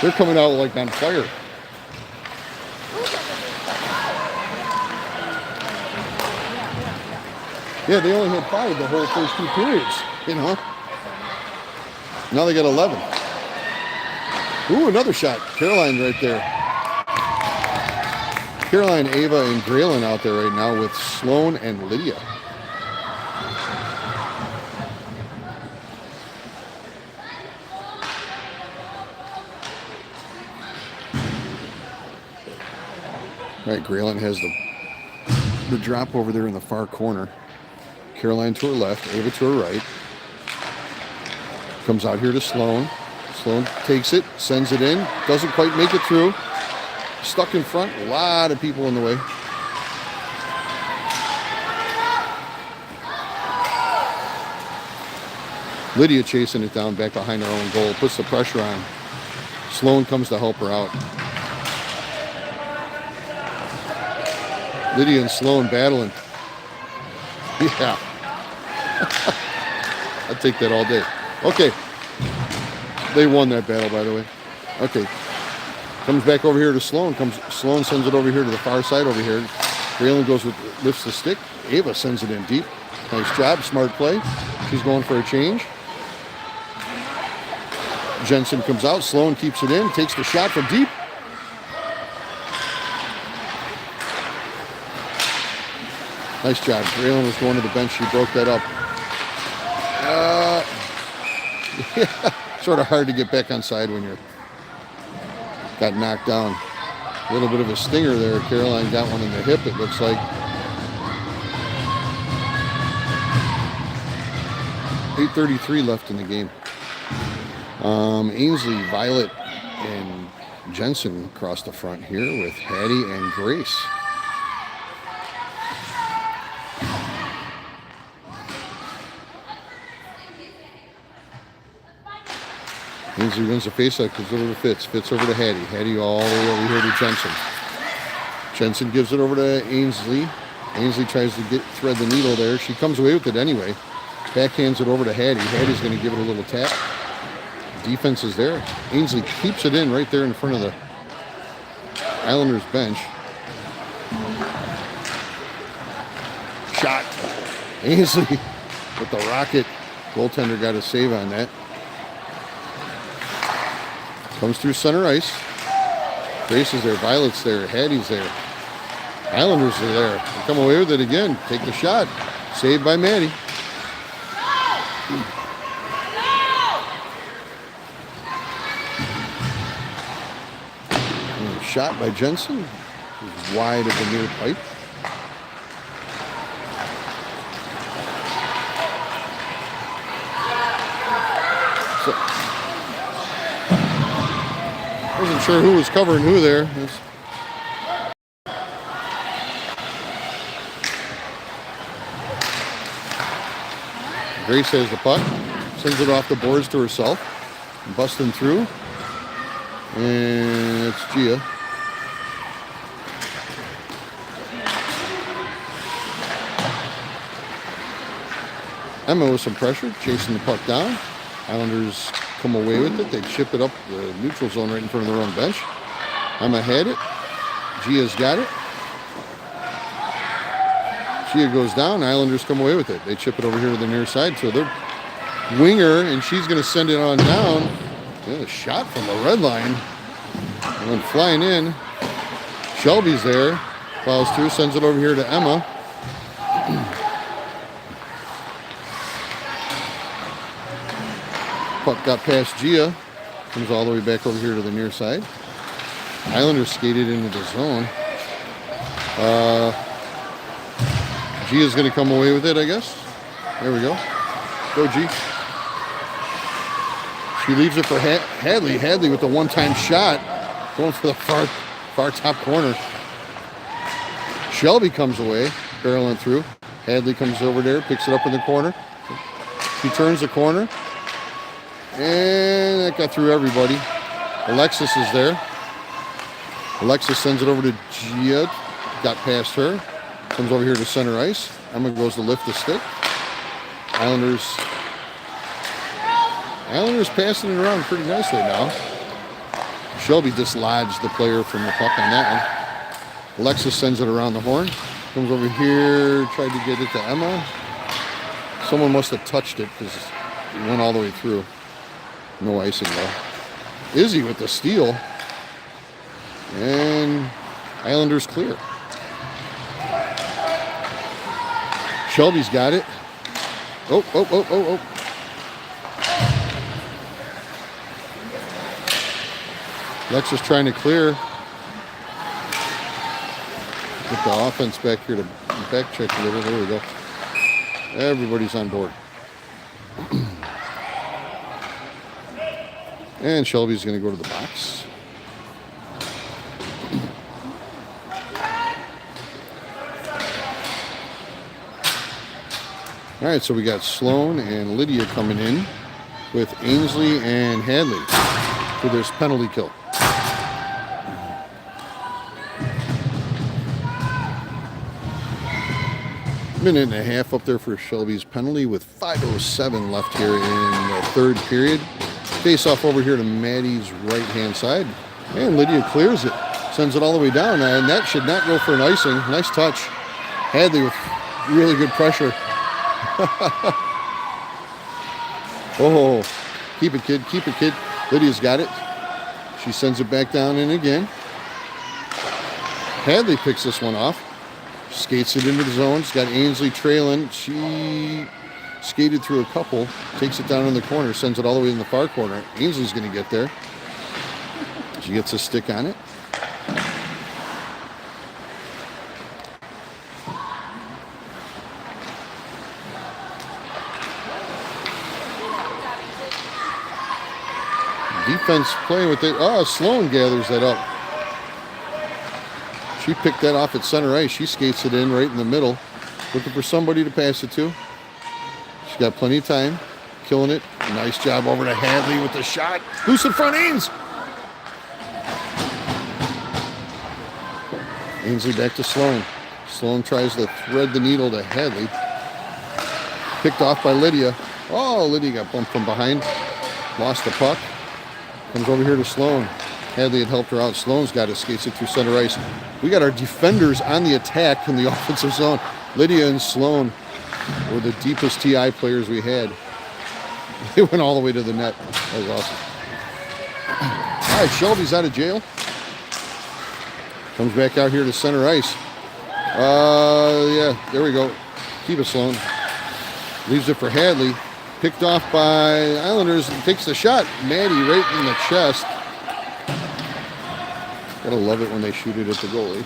they're coming out like on fire. Yeah, they only had 5 the whole first 2 periods, you know. Now they got 11. Ooh, another shot. Caroline right there. Caroline, Ava, and Graylin out there right now with Sloan and Lydia. All right, Graylin has the drop over there in the far corner. Caroline to her left, Ava to her right. Comes out here to Sloan. Sloan takes it, sends it in, doesn't quite make it through. Stuck in front, a lot of people in the way. Lydia chasing it down back behind her own goal, puts the pressure on. Sloan comes to help her out. Lydia and Sloan battling. Yeah. I'd take that all day. Okay. They won that battle, by the way. Okay. Comes back over here to Sloan. Sloan sends it over here to the far side over here. Graylin goes with, lifts the stick. Ava sends it in deep. Nice job. Smart play. She's going for a change. Jensen comes out. Sloan keeps it in. Takes the shot from deep. Nice job. Graylin was going to the bench. She broke that up. Yeah, sort of hard to get back on side when you're got knocked down. A little bit of a stinger there. Caroline got one in the hip, it looks like. 8:33 left in the game. Ainsley, Violet, and Jensen across the front here with Hattie and Grace. Ainsley wins the faceoff, gives it over to Fitz. Fitz over to Hattie. Hattie all the way over here to Jensen. Jensen gives it over to Ainsley. Ainsley tries to thread the needle there. She comes away with it anyway. Backhands it over to Hattie. Hattie's going to give it a little tap. Defense is there. Ainsley keeps it in right there in front of the Islanders bench. Shot. Ainsley with the rocket. Goaltender got a save on that. Comes through center ice. Grace is there. Violet's there. Hattie's there. Islanders are there. They come away with it again. Take the shot. Saved by Maddie. Shot by Jensen. It was wide of the near pipe. So, wasn't sure who was covering who there. Grace has the puck. Sends it off the boards to herself. Busting through. And it's Gia. Emma with some pressure, chasing the puck down. Islanders come away with it. They chip it up the neutral zone right in front of their own bench. Emma had it. Gia's got it. Gia goes down. Islanders come away with it. They chip it over here to the near side. So they're winger, and she's going to send it on down. Yeah, a shot from the red line. And then flying in. Shelby's there. Plows through, sends it over here to Emma. Puck got past Gia. Comes all the way back over here to the near side. Islanders skated into the zone. Gia's going to come away with it, I guess. There we go. Go, G. She leaves it for Hadley. Hadley with the one-time shot. Going for the far top corner. Shelby comes away. Barreling through. Hadley comes over there. Picks it up in the corner. She turns the corner. And that got through everybody. Alexis is there. Alexis sends it over to Gia. Got past her. Comes over here to center ice. Emma goes to lift the stick. Islanders passing it around pretty nicely now. Shelby dislodged the player from the puck on that one. Alexis sends it around the horn. Comes over here, tried to get it to Emma. Someone must have touched it because it went all the way through. No icing though. Izzy with the steal. And Islanders clear. Shelby's got it. Oh. Lex is trying to clear. Get the offense back here to back check a little. There we go. Everybody's on board. And Shelby's going to go to the box. All right, so we got Sloan and Lydia coming in with Ainsley and Hadley for this penalty kill. Minute and a half up there for Shelby's penalty with 5:07 left here in the third period. Face off over here to Maddie's right-hand side. And Lydia clears it. Sends it all the way down. And that should not go for an icing. Nice touch. Hadley with really good pressure. Oh, keep it, kid. Keep it, kid. Lydia's got it. She sends it back down in again. Hadley picks this one off. Skates it into the zone. She's got Ainsley trailing. She skated through a couple. Takes it down in the corner. Sends it all the way in the far corner. Ainsley's going to get there. She gets a stick on it. Defense playing with it. Oh, Sloan gathers that up. She picked that off at center ice. She skates it in right in the middle. Looking for somebody to pass it to. She's got plenty of time. Killing it. Nice job over to Hadley with the shot. Loose in front, Ains. Ainsley back to Sloan. Sloan tries to thread the needle to Hadley. Picked off by Lydia. Oh, Lydia got bumped from behind. Lost the puck. Comes over here to Sloan. Hadley had helped her out. Sloan's got it. Skates it through center ice. We got our defenders on the attack in the offensive zone. Lydia and Sloan were the deepest TI players we had. They went all the way to the net. That was awesome. All right, Shelby's out of jail. Comes back out here to center ice. Yeah, there we go. Keep it, Sloan. Leaves it for Hadley. Picked off by Islanders and takes the shot. Maddie right in the chest. Gotta love it when they shoot it at the goalie.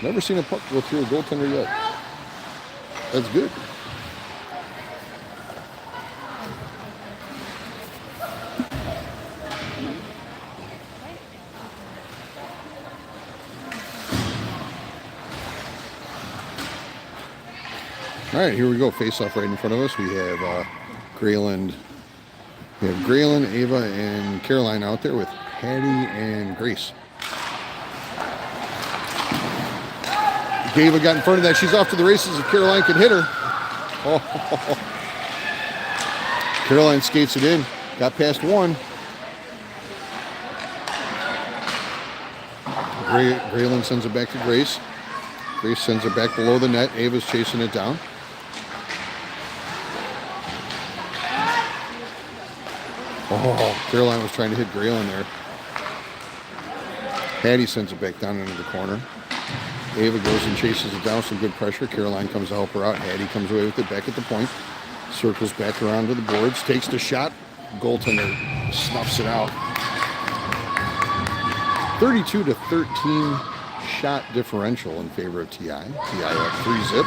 Never seen a puck go through a goaltender yet. That's good. All right, here we go. Face off right in front of us. We have Grayland. We have Grayland, Ava, and Caroline out there with Hattie and Grace. Ava got in front of that. She's off to the races if Caroline can hit her. Oh. Caroline skates it in. Got past one. Grayland sends it back to Grace. Grace sends it back below the net. Ava's chasing it down. Oh, Caroline was trying to hit Grayland there. Hattie sends it back down into the corner. Ava goes and chases it down. Some good pressure. Caroline comes to help her out. Hattie comes away with it back at the point. Circles back around to the boards. Takes the shot. Goaltender snuffs it out. 32-13 shot differential in favor of TI. TI up 3-zip.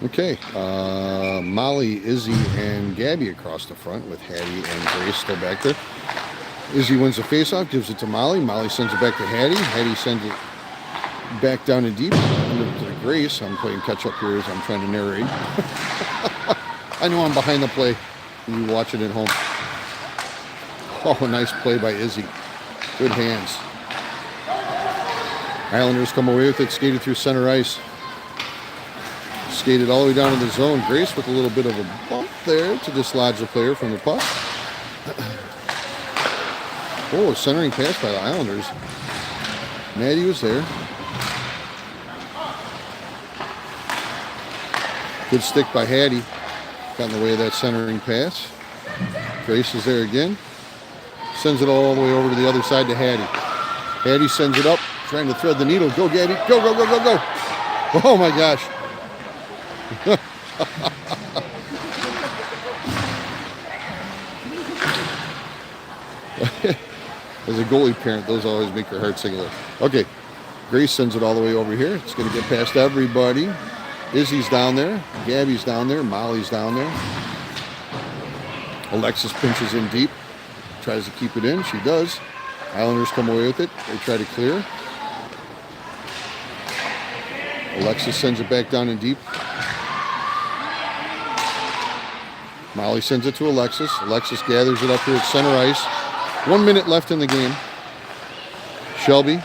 Okay, Molly, Izzy, and Gabby across the front with Hattie and Grace still back there. Izzy wins the faceoff, gives it to Molly. Molly sends it back to Hattie. Hattie sends it back down and deep to Grace. I'm playing catch up here as I'm trying to narrate. I know I'm behind the play. You watch it at home. Oh, nice play by Izzy. Good hands. Islanders come away with it, skated through center ice. Skated all the way down to the zone. Grace with a little bit of a bump there to dislodge the player from the puck. Oh, a centering pass by the Islanders. Maddie was there. Good stick by Hattie. Got in the way of that centering pass. Grace is there again. Sends it all the way over to the other side to Hattie. Hattie sends it up, trying to thread the needle. Go, Gabby. Go, go, go, go, go. Oh, my gosh. As a goalie parent, those always make your heart sing a little. Okay, Grace sends it all the way over here. It's going to get past everybody. Izzy's down there. Gabby's down there. Molly's down there. Alexis pinches in deep. Tries to keep it in. She does. Islanders come away with it. They try to clear. Alexis sends it back down in deep. Molly sends it to Alexis. Alexis gathers it up here at center ice. 1 minute left in the game. Shelby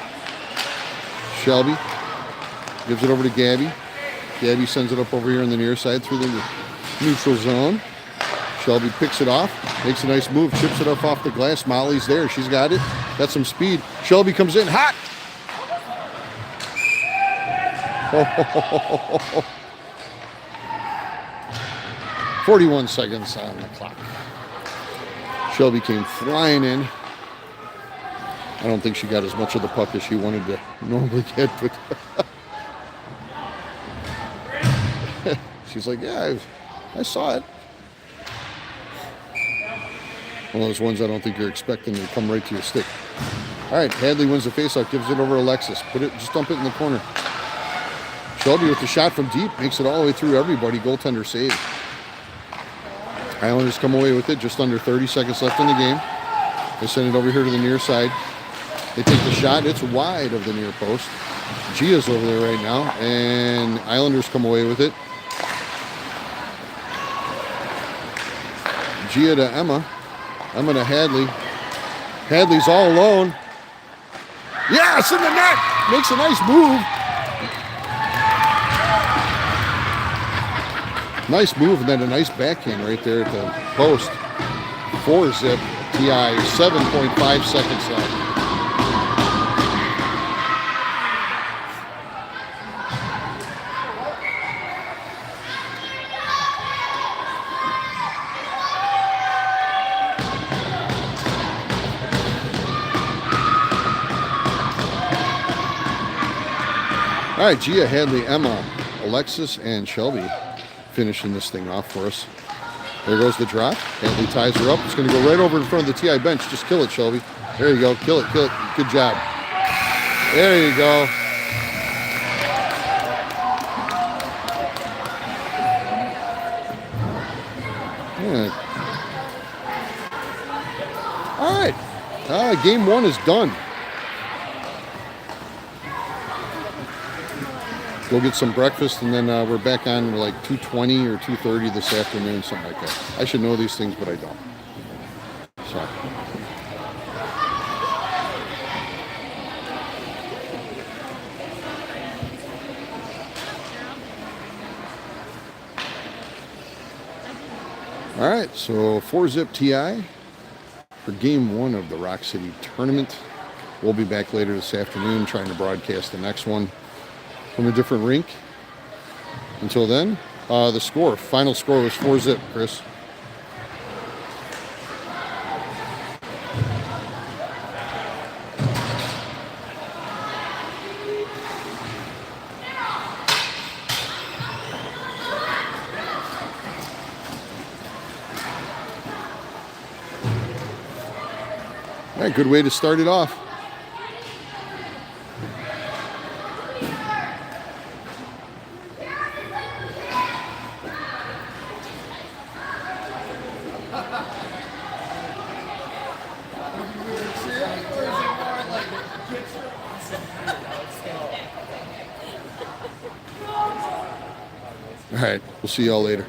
gives it over to Gabby. Gabby sends it up over here on the near side through the neutral zone. Shelby picks it off, makes a nice move, chips it up off the glass. Molly's there. She's got it. Got some speed. Shelby comes in hot. 41 seconds on the clock. Shelby came flying in. I don't think she got as much of the puck as she wanted to normally get, but she's like, yeah, I saw it. One of those ones I don't think you're expecting to come right to your stick. All right, Hadley wins the faceoff, gives it over to Alexis. Just dump it in the corner. Shelby with the shot from deep, makes it all the way through everybody. Goaltender save. Islanders come away with it, just under 30 seconds left in the game. They send it over here to the near side. They take the shot, it's wide of the near post. Gia's over there right now, and Islanders come away with it. Gia to Emma. Emma to Hadley. Hadley's all alone. Yes, in the net! Makes a nice move. Nice move, and then a nice backhand right there at the post. 4-zip, TI, 7.5 seconds left. All right, Gia, Hadley, Emma, Alexis, and Shelby finishing this thing off for us. There goes the drop. Hadley ties her up. It's going to go right over in front of the TI bench. Just kill it, Shelby. There you go. Kill it, kill it. Good job. There you go. Yeah. All right. Game one is done. Go get some breakfast, and then we're back on like 2:20 or 2:30 this afternoon, something like that. I should know these things, but I don't. So. All right, so 4-zip TI for game one of the Roc City tournament. We'll be back later this afternoon trying to broadcast the next one from a different rink. Until then, the final score was 4-zip, Chris. All right, good way to start it off. All right, we'll see y'all later.